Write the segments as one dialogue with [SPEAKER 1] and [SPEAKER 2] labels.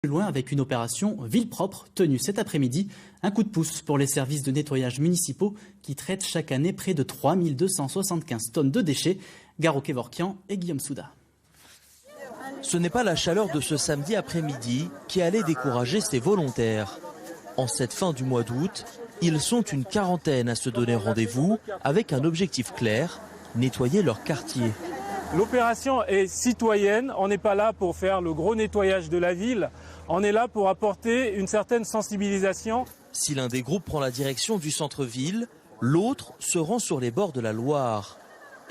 [SPEAKER 1] Plus loin avec une opération Ville propre tenue cet après-midi. Un coup de pouce pour les services de nettoyage municipaux qui traitent chaque année près de 3275 tonnes de déchets. Garo Kevorkian et Guillaume Souda.
[SPEAKER 2] Ce n'est pas la chaleur de ce samedi après-midi qui allait décourager ces volontaires. En cette fin du mois d'août, ils sont une quarantaine à se donner rendez-vous avec un objectif clair, nettoyer leur quartier.
[SPEAKER 3] L'opération est citoyenne, on n'est pas là pour faire le gros nettoyage de la ville, on est là pour apporter une certaine sensibilisation.
[SPEAKER 2] Si l'un des groupes prend la direction du centre-ville, l'autre se rend sur les bords de la Loire.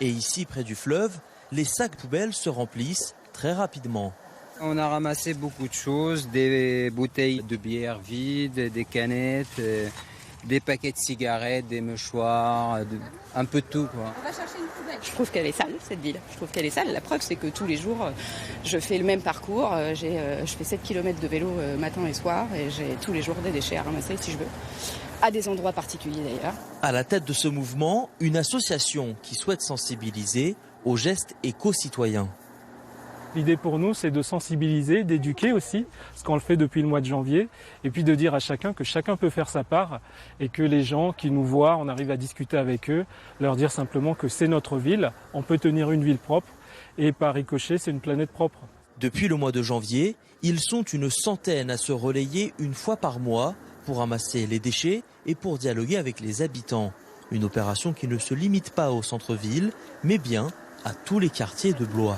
[SPEAKER 2] Et ici, près du fleuve, les sacs poubelles se remplissent très rapidement.
[SPEAKER 4] On a ramassé beaucoup de choses, des bouteilles de bière vides, des canettes, des paquets de cigarettes, des mouchoirs, un peu de tout, quoi.
[SPEAKER 5] On va chercher une poubelle. Je trouve qu'elle est sale, cette ville. Je trouve qu'elle est sale. La preuve, c'est que tous les jours, je fais le même parcours. Je fais 7 km de vélo matin et soir et j'ai tous les jours des déchets à ramasser si je veux. À des endroits particuliers d'ailleurs.
[SPEAKER 2] À la tête de ce mouvement, une association qui souhaite sensibiliser aux gestes éco-citoyens.
[SPEAKER 3] L'idée pour nous, c'est de sensibiliser, d'éduquer aussi, ce qu'on le fait depuis le mois de janvier, et puis de dire à chacun que chacun peut faire sa part et que les gens qui nous voient, on arrive à discuter avec eux, leur dire simplement que c'est notre ville, on peut tenir une ville propre et par ricochet, c'est une planète propre.
[SPEAKER 2] Depuis le mois de janvier, ils sont une centaine à se relayer une fois par mois pour ramasser les déchets et pour dialoguer avec les habitants. Une opération qui ne se limite pas au centre-ville, mais bien à tous les quartiers de Blois.